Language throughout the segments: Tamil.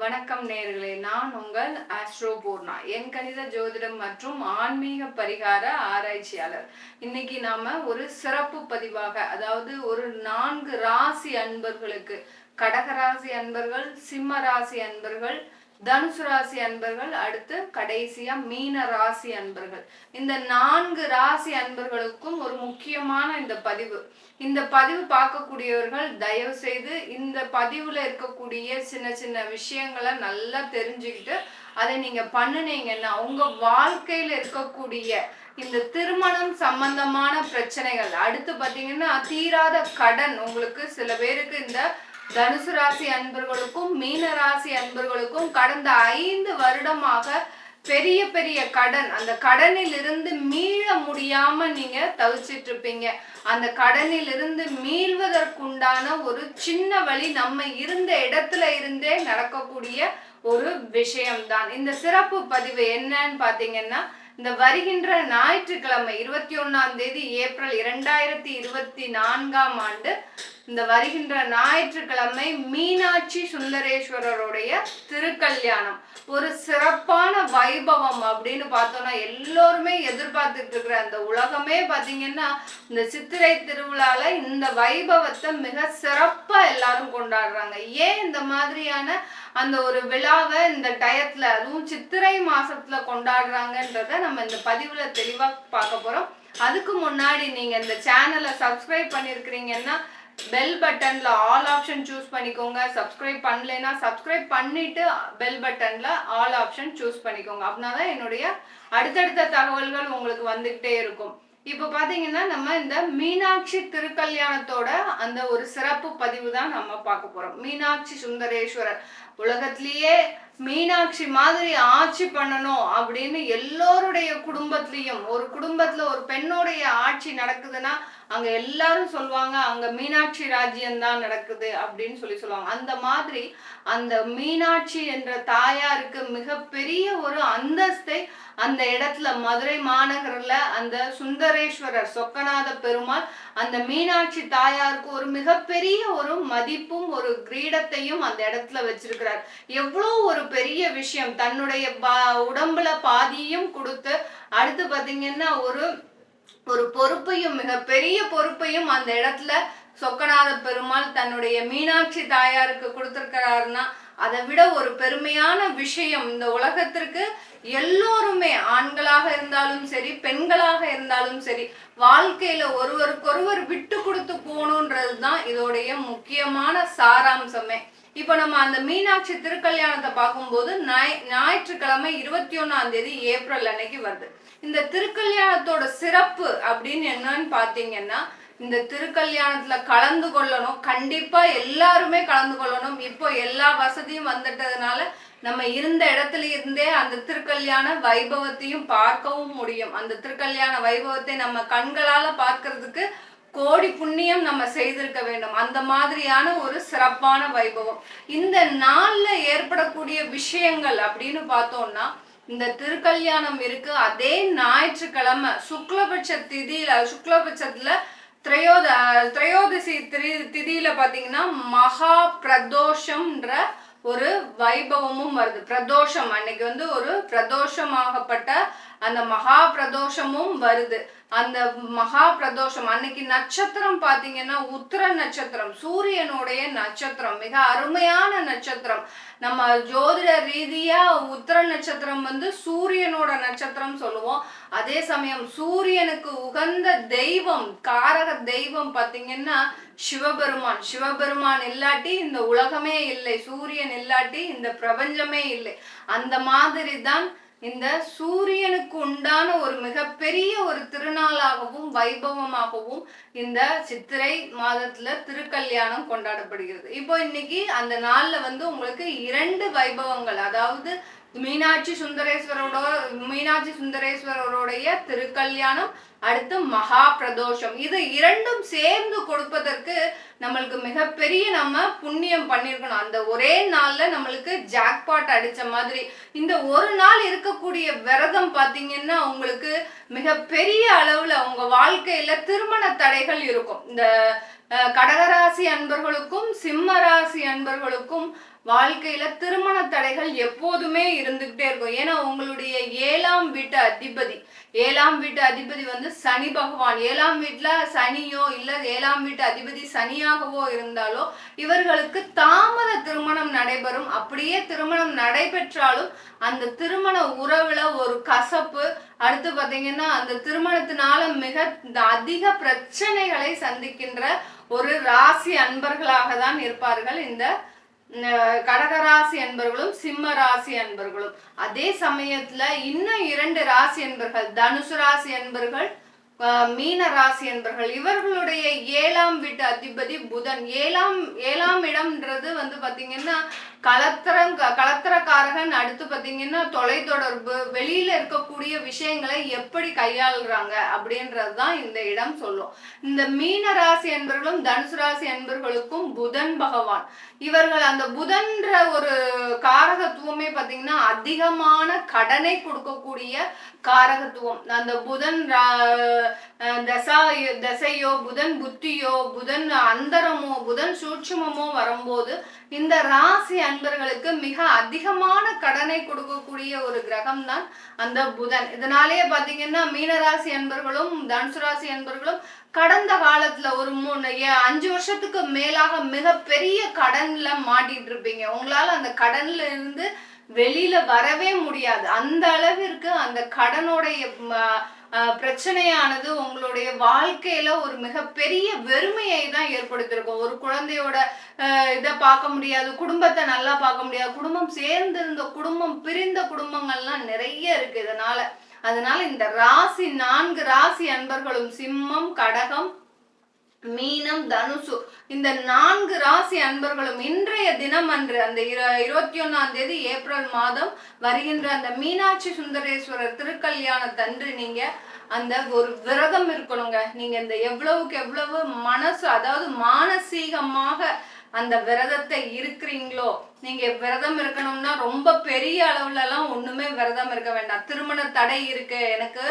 வணக்கம் நேயர்களே, நான் உங்கள் ஆஸ்ட்ரோ பூர்ணா, என் கணித ஜோதிடம் மற்றும் ஆன்மீக பரிகார ஆராய்ச்சியாளர். இன்னைக்கு நாம ஒரு சிறப்பு பதிவாக, அதாவது ஒரு 4 ராசி அன்பர்களுக்கு, கடகராசி அன்பர்கள், சிம்ம ராசி அன்பர்கள், தனுசு ராசி அன்பர்கள், அடுத்து கடைசியா மீன ராசி அன்பர்கள், இந்த 4 ராசி அன்பர்களுக்கும் ஒரு முக்கியமான இந்த பதிவு பார்க்கக்கூடியவர்கள் தயவு செய்து இந்த பதிவுல இருக்கக்கூடிய சின்ன சின்ன விஷயங்களை நல்லா தெரிஞ்சுக்கிட்டு அதை நீங்க பண்ணுனீங்கன்னா உங்க வாழ்க்கையில இருக்கக்கூடிய இந்த திருமணம் சம்பந்தமான பிரச்சனைகள், அடுத்து பாத்தீங்கன்னா தீராத கடன், உங்களுக்கு சில பேருக்கு இந்த தனுசு ராசி அன்பர்களுக்கும் மீன ராசி அன்பர்களுக்கும் கடந்த 5 வருடமாக பெரிய பெரிய கடன், அந்த கடனில் இருந்து மீள முடியாம நீங்க தவிச்சிட்டு இருப்பீங்க. அந்த கடனில் இருந்து மீள்வதற்குண்டான ஒரு சின்ன வழி நம்ம இருந்த இடத்துல இருந்தே நடக்கக்கூடிய ஒரு விஷயம்தான் இந்த சிறப்பு பதிவு. என்னன்னு பாத்தீங்கன்னா, இந்த வருகின்ற ஞாயிற்றுக்கிழமை 21ஆம் தேதி ஏப்ரல் 2024ஆம் ஆண்டு இந்த வருகின்ற ஞாயிற்றுக்கிழமை மீனாட்சி சுந்தரேஸ்வரருடைய திருக்கல்யாணம். ஒரு சிறப்பான வைபவம் அப்படின்னு பார்த்தோம்னா, எல்லோருமே எதிர்பார்த்துட்டு இருக்கிற அந்த உலகமே பார்த்தீங்கன்னா இந்த சித்திரை திருவிழால இந்த வைபவத்தை மிக சிறப்பா எல்லாரும் கொண்டாடுறாங்க. ஏன் இந்த மாதிரியான அந்த ஒரு விழாவை இந்த டயத்துல, அதுவும் சித்திரை மாசத்துல கொண்டாடுறாங்கன்றத நம்ம இந்த பதிவுல தெளிவா பார்க்க போறோம். அதுக்கு முன்னாடி நீங்க இந்த சேனலை சப்ஸ்கிரைப் பண்ணிருக்கிறீங்கன்னா பெல் பட்டன்ல ஆல் ஆப்ஷன் சூஸ் பண்ணிக்கோங்க. சப்ஸ்கிரைப் பண்ணலைன்னா சப்ஸ்கிரைப் பண்ணிட்டு பெல் பட்டன்ல ஆல் ஆப்ஷன் சூஸ் பண்ணிக்கோங்க. அப்படின்னாதான் என்னுடைய அடுத்தடுத்த தகவல்கள் உங்களுக்கு வந்துகிட்டே இருக்கும். இப்ப பாத்தீங்கன்னா நம்ம இந்த மீனாட்சி திருக்கல்யாணத்தோட அந்த ஒரு சிறப்பு பதிவு தான் நம்ம பார்க்க போறோம். மீனாட்சி சுந்தரேஸ்வரர், உலகத்திலேயே மீனாட்சி மாதிரி ஆட்சி பண்ணணும் அப்படின்னு எல்லோருடைய குடும்பத்திலையும், ஒரு குடும்பத்துல ஒரு பெண்ணுடைய ஆட்சி நடக்குதுன்னா அங்க எல்லாரும் சொல்லுவாங்க அங்க மீனாட்சி ராஜ்யம் தான் நடக்குது அப்படின்னு சொல்லுவாங்க. அந்த மாதிரி அந்த மீனாட்சி என்ற தாயாருக்கு மிகப்பெரிய ஒரு அந்தஸ்தை அந்த இடத்துல மதுரை மாநகர்ல அந்த சுந்தரேஸ்வரர் சொக்கநாத பெருமாள் அந்த மீனாட்சி தாயாருக்கு ஒரு மிகப்பெரிய ஒரு மதிப்பும் ஒரு கிரீடத்தையும் அந்த இடத்துல வச்சிருக்கிறார். எவ்வளோ ஒரு பெரிய விஷயம், தன்னுடைய உடம்புல பாதியும் கொடுத்து, அடுத்து பாத்தீங்கன்னா ஒரு பொறுப்பையும், மிகப்பெரிய பொறுப்பையும் அந்த இடத்துல சொக்கநாத பெருமாள் தன்னுடைய மீனாட்சி தாயாருக்கு கொடுத்திருக்கிறாருன்னா அதை விட ஒரு பெருமையான விஷயம் இந்த உலகத்திற்கு எல்லோருமே, ஆண்களாக இருந்தாலும் சரி பெண்களாக இருந்தாலும் சரி, வாழ்க்கையில ஒருவருக்கொருவர் விட்டு கொடுத்து போகணுன்றது தான் இதோடைய முக்கியமான சாராம்சமே. இப்ப நம்ம அந்த மீனாட்சி திருக்கல்யாணத்தை பார்க்கும்போது ஞாயிற்றுக்கிழமை 21ஆம் தேதி ஏப்ரல் அன்னைக்கு வருது. இந்த திருக்கல்யாணத்தோட சிறப்பு அப்படின்னு என்னன்னு பாத்தீங்கன்னா, இந்த திருக்கல்யாணத்துல கலந்து கொள்ளணும், கண்டிப்பா எல்லாருமே கலந்து கொள்ளணும். இப்போ எல்லா வசதியும் வந்துட்டதுனால நம்ம இருந்த இடத்துல இருந்தே அந்த திருக்கல்யாண வைபவத்தையும் பார்க்கவும் முடியும். அந்த திருக்கல்யாண வைபவத்தை நம்ம கண்களால பார்க்கறதுக்கு கோடி புண்ணியம் நம்ம செய்திருக்க வேண்டும். அந்த மாதிரியான ஒரு சிறப்பான வைபவம். இந்த நாள்ல ஏற்படக்கூடிய விஷயங்கள் அப்படின்னு பார்த்தோம்னா, இந்த திருக்கல்யாணம் இருக்கு, அதே ஞாயிற்றுக்கிழமை சுக்லபட்சத்துல திரையோதசி திதியில பாத்தீங்கன்னா மகா பிரதோஷம்ன்ற ஒரு வைபவமும் வருது. பிரதோஷம் அன்னைக்கு ஒரு பிரதோஷமாகப்பட்ட அந்த மகா பிரதோஷமும் வருது. அந்த மகா பிரதோஷம் அன்னைக்கு நட்சத்திரம் பாத்தீங்கன்னா உத்திர நட்சத்திரம், சூரியனுடைய நட்சத்திரம், மிக அருமையான நட்சத்திரம். நம்ம ஜோதிட ரீதியா உத்திர நட்சத்திரம் சூரியனோட நட்சத்திரம் சொல்லுவோம். அதே சமயம் சூரியனுக்கு உகந்த தெய்வம், காரக தெய்வம் பாத்தீங்கன்னா சிவபெருமான் இல்லாட்டி இந்த உலகமே இல்லை, சூரியன் இல்லாட்டி இந்த பிரபஞ்சமே இல்லை. அந்த மாதிரி தான் இந்த சூரியனுக்கு உண்டான ஒரு மிகப்பெரிய ஒரு திருநாளாகவும் வைபவமாகவும் இந்த சித்திரை மாதத்துல திருக்கல்யாணம் கொண்டாடப்படுகிறது. இப்போ இன்னைக்கு அந்த நாள்ல உங்களுக்கு 2 வைபவங்கள், அதாவது மீனாட்சி சுந்தரேஸ்வரருடைய திருக்கல்யாணம், அடுத்து மகா பிரதோஷம், இது 2ம் சேர்ந்து கொடுப்பதற்கு நம்மளுக்கு மிகப்பெரிய நம்ம புண்ணியம் பண்ணிருக்கணும். அந்த ஒரே நாள்ல நம்மளுக்கு ஜாக்பாட் அடிச்ச மாதிரி இந்த ஒரு நாள் இருக்கக்கூடிய விரதம் பாத்தீங்கன்னா உங்களுக்கு மிகப்பெரிய அளவுல உங்க வாழ்க்கையில திருமண தடைகள் இருக்கும். இந்த கடகராசி அன்பர்களுக்கும் சிம்ம ராசி அன்பர்களுக்கும் வாழ்க்கையில திருமண தடைகள் எப்போதுமே இருந்துகிட்டே இருக்கும். ஏன்னா உங்களுடைய 7ஆம் வீட்டு அதிபதி, 7ஆம் வீட்டு அதிபதி வந்து சனி பகவான். 7ஆம் வீட்டுல சனியோ இல்ல 7ஆம் வீட்டு அதிபதி சனியாகவோ இருந்தாலோ இவர்களுக்கு தாமத திருமணம் நடைபெறும். அப்படியே திருமணம் நடைபெற்றாலும் அந்த திருமண உறவுல ஒரு கசப்பு, அடுத்து பாத்தீங்கன்னா அந்த திருமணத்தினால மிக அதிக பிரச்சனைகளை சந்திக்கின்ற ஒரு ராசி அன்பர்களாக தான் இருப்பார்கள் இந்த கடகராசி அன்பர்களும் சிம்ம ராசி அன்பர்களும். அதே சமயத்துல இன்னும் 2 ராசி அன்பர்கள், தனுசு ராசி அன்பர்கள், மீன ராசி அன்பர்கள், இவர்களுடைய 7ஆம் வீட்டு அதிபதி புதன். ஏழாம் இடம்ன்றது வந்து பாத்தீங்கன்னா கலத்திரக்காரகன். அடுத்து பாத்தீங்கன்னா தொலைத்தொடர்பு, வெளியில இருக்கக்கூடிய விஷயங்களை எப்படி கையாளுறாங்க அப்படின்றதுதான் இந்த இடம் சொல்லும். இந்த மீன ராசி அன்பர்களும் தனுசு ராசி அன்பர்களுக்கும் புதன் பகவான். இவர்கள் அந்த புதன்ற ஒரு காரகத்துவமே பாத்தீங்கன்னா அதிகமான கடனை கொடுக்கக்கூடிய காரகத்துவம். அந்த புதன் தசையோ புதன் புத்தியோ புதன் அந்தரமோ புதன் சூட்சுமமோ வரும்போது இந்த ராசி அன்பர்களுக்கு மிக அதிகமான கடனை கொடுக்கக்கூடிய ஒரு கிரகம் தான் அந்த புதன். இதனாலேயே பாத்தீங்கன்னா மீனராசி அன்பர்களும் தனுசு ராசி அன்பர்களும் கடந்த காலத்துல ஒரு 5 வருஷத்துக்கு மேலாக மிக பெரிய கடன்ல மாட்டிட்டு இருப்பீங்க. உங்களால அந்த கடன்ல இருந்து வெளியில வரவே முடியாது. அந்த அளவிற்கு அந்த கடனுடைய பிரச்சனையானது உங்களுடைய வாழ்க்கையில ஒரு மிகப்பெரிய வெறுமையை தான் ஏற்படுத்தியிருக்கும். ஒரு குழந்தையோட இதை பார்க்க முடியாது, குடும்பத்தை நல்லா பார்க்க முடியாது, குடும்பம் சேர்ந்திருந்த குடும்பம் பிரிந்த குடும்பங்கள்லாம் நிறைய இருக்கு அதனால இந்த 4 ராசி அன்பர்களும் சிம்மம், கடகம், மீனம், தனுசு, இந்த 4 ராசி அன்பர்களும் இன்றைய தினம் அன்று அந்த 21ஆம் தேதி ஏப்ரல் மாதம் வருகின்ற அந்த மீனாட்சி சுந்தரேஸ்வரர் திருக்கல்யாணத்தன்று நீங்க அந்த ஒரு விரதம் இருக்கணுங்க. நீங்க இந்த எவ்வளவுக்கு எவ்வளவு மனசு, அதாவது மானசீகமாக அந்த விரதத்தை இருக்கிறீங்களோ, நீங்க விரதம் இருக்கணும்னா ரொம்ப பெரிய அளவுல எல்லாம் ஒண்ணுமே விரதம் இருக்க வேண்டாம். திருமண தடை இருக்கு, எனக்கு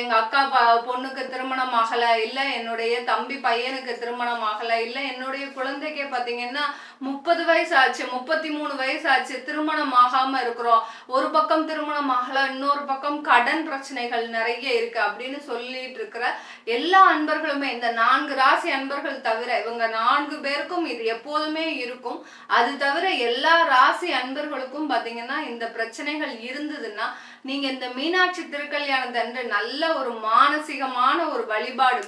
எங்க அக்கா பொண்ணுக்கு திருமணம் ஆகல, இல்ல என்னுடைய தம்பி பையனுக்கு திருமணம் ஆகல, இல்ல என்னுடைய குழந்தைக்கே பாத்தீங்கன்னா 30 வயசு ஆச்சு, 33 வயசு ஆச்சு, திருமணம் ஆகாம இருக்கிறோம், ஒரு பக்கம் திருமணம் ஆகல, இன்னொரு பக்கம் கடன் பிரச்சனைகள் நிறைய இருக்கு அப்படின்னு சொல்லிட்டு இருக்கிற எல்லா அன்பர்களுமே, இந்த 4 ராசி அன்பர்கள் தவிர இவங்க 4 பேருக்கும் இது எப்போதுமே இருக்கும். அது தவிர எல்லா ராசி அன்பர்களுக்கும் பாத்தீங்கன்னா இந்த பிரச்சனைகள் இருந்ததுன்னா நீங்க இந்த மீனாட்சி திருக்கல்யாணத்தன்று நல்ல ஒரு மானசீகமான ஒரு வழிபாடு,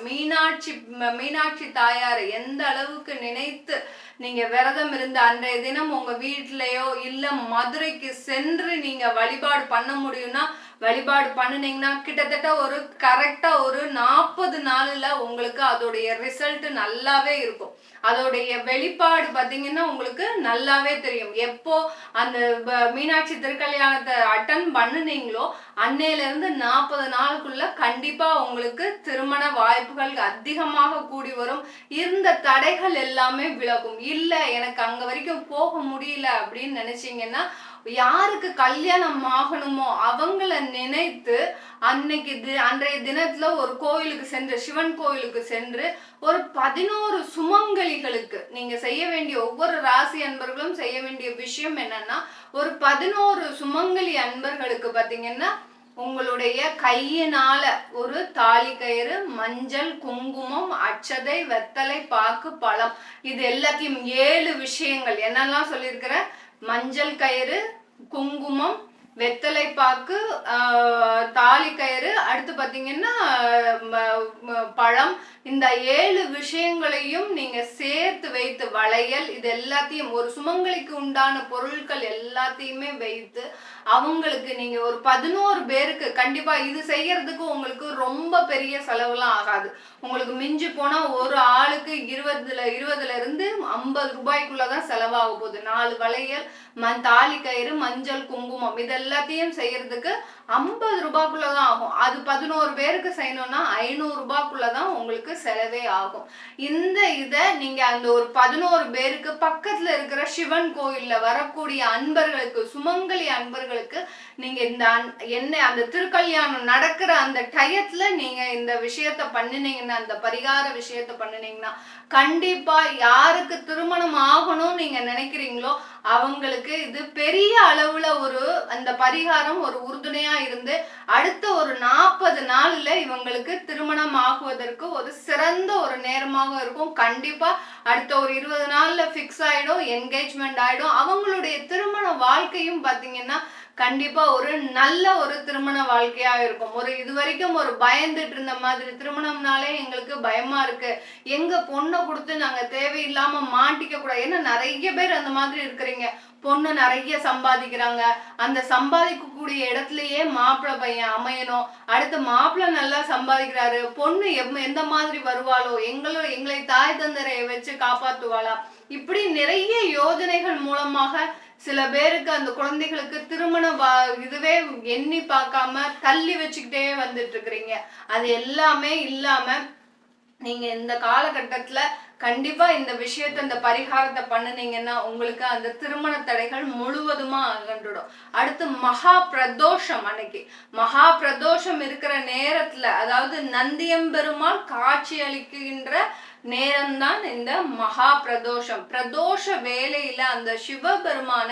மீனாட்சி தாயாரை எந்த அளவுக்கு நினைத்து நீங்க விரதம் இருந்து அன்றைய தினம் உங்க வீட்லயோ இல்ல மதுரைக்கு சென்று நீங்க வழிபாடு பண்ண முடியும்னா வழிபாடு பண்ணினீங்கன்னா கிட்டத்தட்ட ஒரு கரெக்டா ஒரு 40 நாள்ல உங்களுக்கு அதோடைய ரிசல்ட் நல்லாவே இருக்கும். அதோடைய வெளிப்பாடு பாத்தீங்கன்னா உங்களுக்கு நல்லாவே தெரியும். எப்போ அந்த மீனாட்சி திருக்கல்யாணத்தை அட்டன் பண்ணுனீங்களோ அன்னையில இருந்து 40 நாளுக்குள்ள கண்டிப்பா உங்களுக்கு திருமண வாய்ப்புகள் அதிகமாக கூடி வரும். இருந்த தடைகள் எல்லாமே விலகும். இல்ல எனக்கு அங்க வரைக்கும் போக முடியல அப்படின்னு நினைச்சீங்கன்னா யாருக்கு கல்யாணம் ஆகணுமோ அவங்கள நினைத்து அன்றைய தினத்துல ஒரு கோயிலுக்கு சென்று, சிவன் கோயிலுக்கு சென்று ஒரு 11 சுமங்கலிகளுக்கு நீங்க செய்ய வேண்டிய, ஒவ்வொரு ராசி அன்பர்களும் செய்ய வேண்டிய விஷயம் என்னன்னா, ஒரு 11 சுமங்கலி அன்பர்களுக்கு பாத்தீங்கன்னா உங்களுடைய கையினால ஒரு தாலி கயிறு, மஞ்சள், குங்குமம், அட்சதை, வெத்தலை, பாக்கு, பழம், இது எல்லாத்தையும் 7 விஷயங்கள் என்னெல்லாம் சொல்லியிருக்கிற, மஞ்சள் கயிறு, குங்குமம், வெத்தலை பாக்கு, தாலி கயிறு, அடுத்து பாத்தீங்கன்னா பழம், இந்த 7 விஷயங்களையும் நீங்க சேர்த்து வைத்து, வளையல், இது எல்லாத்தையும் ஒரு சுமங்கலிக்கு உண்டான பொருட்கள் எல்லாத்தையுமே வைத்து அவங்களுக்கு நீங்க ஒரு 11 பேருக்கு கண்டிப்பா இது செய்யறதுக்கு உங்களுக்கு ரொம்ப பெரிய செலவுலாம் ஆகாது. உங்களுக்கு மிஞ்சி போனா ஒரு ஆளுக்கு 20ல இருந்து 50 ரூபாய்க்குள்ளதான் செலவாக போகுது. 4 வளையல், தாலி கயிறு, மஞ்சள், குங்குமம், இது எல்லாத்தையும் செய்யறதுக்கு 50 ரூபாய்க்குள்ளதான் ஆகும். அது 11 பேருக்கு செய்யணும்னா 500 ரூபாய்க்குள்ளதான் உங்களுக்கு செலவே ஆகும். இதை நீங்க அந்த ஒரு 11 பேருக்கு பக்கத்துல இருக்கிற சிவன் கோயில்ல வரக்கூடிய அன்பர்களுக்கு, சுமங்கலி அன்பர்களுக்கு நீங்க அந்த திருக்கல்யாணம் நடக்கிற அந்த டயத்துல நீங்க இந்த விஷயத்த பண்ணினீங்கன்னா, அந்த பரிகார விஷயத்த பண்ணினீங்கன்னா கண்டிப்பா யாருக்கு திருமணம் ஆகணும்னு நீங்க நினைக்கிறீங்களோ அவங்களுக்கு இது பெரிய அளவுல ஒரு அந்த பரிகாரம் ஒரு உறுதுணையா இருந்து அடுத்த ஒரு 40 நாள்ல இவங்களுக்கு திருமணம் ஆகுவதற்கு ஒரு சிறந்த ஒரு நேரமாக இருக்கும். கண்டிப்பா அடுத்த ஒரு 20 நாள்ல ஃபிக்ஸ் ஆயிடும், என்கேஜ்மெண்ட் ஆயிடும். அவங்களுடைய திருமண வாழ்க்கையும் பாத்தீங்கன்னா கண்டிப்பா ஒரு நல்ல ஒரு திருமண வாழ்க்கையா இருக்கும். ஒரு இதுவரைக்கும் ஒரு பயந்துட்டு இருந்த மாதிரி திருமணம்னாலே எங்களுக்கு பயமா இருக்கு, எங்க பொண்ணை கொடுத்து நாங்க தேவையில்லாம மாட்டிக்க கூடாது. ஏன்னா நிறைய பேர் அந்த மாதிரி இருக்கிறீங்க. பொண்ணு நிறைய சம்பாதிக்கிறாங்க, அந்த சம்பாதிக்கக்கூடிய இடத்துலயே மாப்பிள்ளை பையன் அமையணும், அடுத்து மாப்பிள்ளை நல்லா சம்பாதிக்கிறாரு, பொண்ணு எந்த மாதிரி வருவாளோ, எங்களை தாய் தந்தரையை வச்சு காப்பாத்துவாளா, இப்படி நிறைய யோஜனைகள் மூலமாக சில பேருக்கு அந்த குழந்தைகளுக்கு திருமண இதுவே எண்ணி பார்க்காம தள்ளி வச்சுக்கிட்டே வந்துட்டு இருக்கிறீங்க. அது எல்லாமே இல்லாம நீங்க இந்த காலகட்டத்துல கண்டிப்பா இந்த விஷயத்த இந்த பரிகாரத்தை பண்ணுனீங்கன்னா உங்களுக்கு அந்த திருமண தடைகள் முழுவதுமா அகன்றுடும். அடுத்து மகா பிரதோஷம் அன்னைக்கு, மகா பிரதோஷம் இருக்கிற நேரத்துல, அதாவது நந்தியம்பெருமாள் காட்சி அளிக்கின்ற நேரம்தான் இந்த மகா பிரதோஷம். பிரதோஷ வேளையில அந்த சிவபெருமான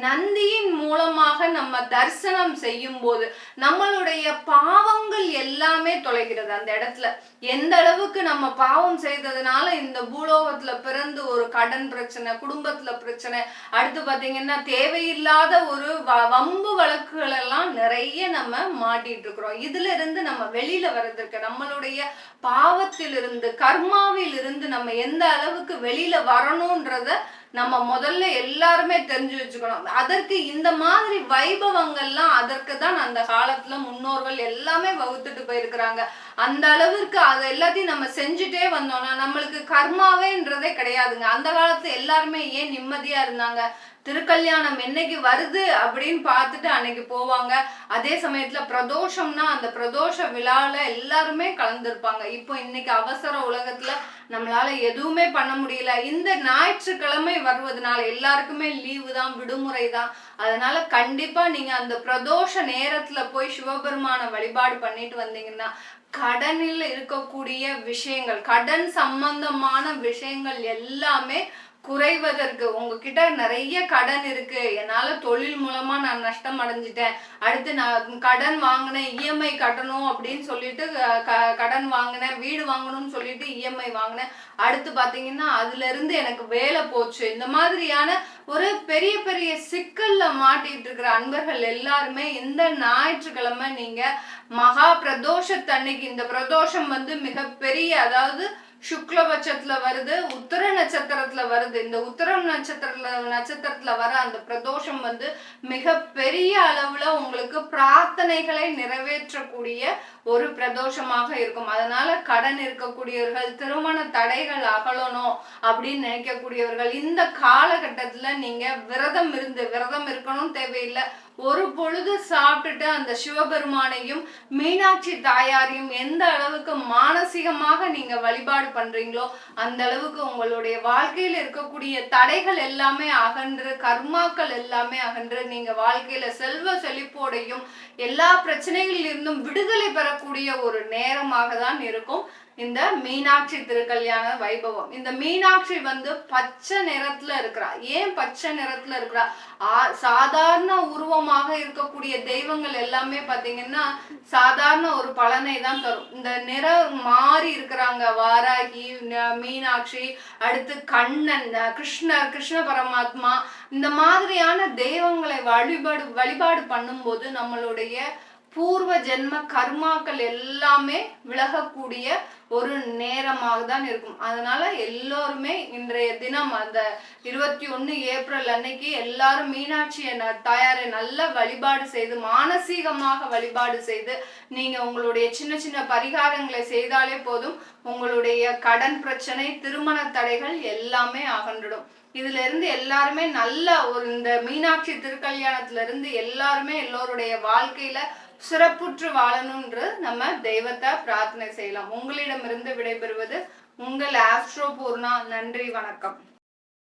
நந்தியின் மூலமாக நம்ம தரிசனம் செய்யும் போது நம்மளுடைய பாவங்கள் எல்லாமே தொலைகிறது. அந்த இடத்துல எந்த அளவுக்கு நம்ம பாவம் செய்ததுனால இந்த பூலோகத்துல பிறந்து ஒரு கடன் பிரச்சனை, குடும்பத்துல பிரச்சனை, அடுத்து பாத்தீங்கன்னா தேவையில்லாத ஒரு வம்பு வழக்குகள் எல்லாம் நிறைய நம்ம மாட்டிட்டு இருக்கிறோம். இதுல இருந்து நம்ம வெளியில வர்றதுக்கு, நம்மளுடைய பாவத்திலிருந்து கர்மாவிலிருந்து நம்ம எந்த அளவுக்கு வெளியில வரணும்ன்றத நம்ம முதல்ல எல்லாருமே தெரிஞ்சு வச்சுக்கணும். அதற்கு இந்த மாதிரி வைபவங்கள்லாம் அதற்கு தான் அந்த காலத்துல முன்னோர்கள் எல்லாமே வகுத்துட்டு போயிருக்கிறாங்க. அந்த அளவிற்கு அதை எல்லாத்தையும் நம்ம செஞ்சுட்டே வந்தோம்னா நம்மளுக்கு கர்மாவேன்றதே கிடையாதுங்க. அந்த காலத்துல எல்லாருமே ஏன் நிம்மதியா இருந்தாங்க? திருக்கல்யாணம் என்னைக்கு வருது அப்படின்னு பார்த்துட்டு அன்னைக்கு போவாங்க. அதே சமயத்துல பிரதோஷம்னா அந்த பிரதோஷ விழால எல்லாருமே கலந்துருப்பாங்க. இப்போ இன்னைக்கு அவசர உலகத்துல நம்மளால எதுவுமே பண்ண முடியல. இந்த ஞாயிற்றுக்கிழமை வருவதனால எல்லாருக்குமே லீவு தான், விடுமுறை தான். அதனால கண்டிப்பா நீங்க அந்த பிரதோஷ நேரத்துல போய் சிவபெருமான வழிபாடு பண்ணிட்டு வந்தீங்கன்னா கடனில் இருக்கக்கூடிய விஷயங்கள், கடன் சம்பந்தமான விஷயங்கள் எல்லாமே குறைவதற்கு, உங்ககிட்ட நிறைய கடன் இருக்கு, என்னால தொழில் மூலமா நான் நஷ்டம் அடைஞ்சிட்டேன், அடுத்து நான் கடன் வாங்கினேன் இஎம்ஐ கட்டணும் அப்படின்னு சொல்லிட்டு கடன் வாங்கினேன், வீடு வாங்கணும்னு சொல்லிட்டு இஎம்ஐ வாங்கினேன், அடுத்து பாத்தீங்கன்னா அதுல இருந்து எனக்கு வேலை போச்சு, இந்த மாதிரியான ஒரு பெரிய பெரிய சிக்கல்ல மாட்டிட்டு இருக்கிற அன்பர்கள் எல்லாருமே இந்த ஞாயிற்றுக்கிழமை நீங்க மகா பிரதோஷத்தன்னைக்கு, இந்த பிரதோஷம் மிகப்பெரிய, அதாவது சுக்லபட்சத்துல வருது, உத்தர நட்சத்திரத்துல வருது. இந்த உத்தரம் நட்சத்திரத்துல வர அந்த பிரதோஷம் மிக பெரிய அளவுல உங்களுக்கு பிரார்த்தனைகளை நிறைவேற்றக்கூடிய ஒரு பிரதோஷமாக இருக்கும். அதனால கடன் இருக்கக்கூடியவர்கள், திருமண தடைகள் அகலணும் அப்படின்னு நினைக்கக்கூடியவர்கள் இந்த காலகட்டத்துல நீங்க விரதம் இருக்கணும் தேவையில்லை. ஒரு பொழுது சாப்பிட்டுட்டு அந்த சிவபெருமானையும் மீனாட்சி தாயாரையும் எந்த அளவுக்கு மானசீகமாக நீங்க வழிபாடு பண்றீங்களோ அந்த அளவுக்கு உங்களுடைய வாழ்க்கையில இருக்கக்கூடிய தடைகள் எல்லாமே அகன்று, கர்மாக்கள் எல்லாமே அகன்று, நீங்க வாழ்க்கையில செல்வ செழிப்போடையும் எல்லா பிரச்சனைகளில் இருந்தும் விடுதலை பெறக்கூடிய ஒரு நேரமாக தான் இருக்கும் இந்த மீனாட்சி திருக்கல்யாண வைபவம். இந்த மீனாட்சி பச்சை நிறத்துல இருக்கிறா. ஏன் பச்சை நிறத்துல இருக்கிறா? சாதாரண உருவமாக இருக்கக்கூடிய தெய்வங்கள் எல்லாமே பாத்தீங்கன்னா சாதாரண ஒரு பலனை தான் தரும். இந்த நிறம் மாறி இருக்கிறாங்க, வாராகி, மீனாட்சி, அடுத்து கண்ணன், கிருஷ்ண பரமாத்மா, இந்த மாதிரியான தெய்வங்களை வழிபாடு பண்ணும்போது நம்மளுடைய பூர்வ ஜென்ம கர்மாக்கள் எல்லாமே விலகக்கூடிய ஒரு நேரமாக தான் இருக்கும். அதனால எல்லோருமே இன்றைய தினம் அந்த 21 ஏப்ரல் அன்னைக்கு எல்லாரும் மீனாட்சி தாயாரை நல்ல வழிபாடு செய்து, மானசீகமாக வழிபாடு செய்து, நீங்க உங்களுடைய சின்ன சின்ன பரிகாரங்களை செய்தாலே போதும், உங்களுடைய கடன் பிரச்சனை, திருமண தடைகள் எல்லாமே அகன்றிடும். இதுல இருந்து எல்லாருமே நல்ல ஒரு இந்த மீனாட்சி திருக்கல்யாணத்துல இருந்து எல்லாருமே எல்லோருடைய வாழ்க்கையில சிறப்புற்று வாழணும்ன்று நம்ம தெய்வத்தை பிரார்த்தனை செய்யலாம். உங்களிடமிருந்து விடைபெறுவது உங்கள் ஆஸ்ட்ரோ பூர்ணா. நன்றி, வணக்கம்.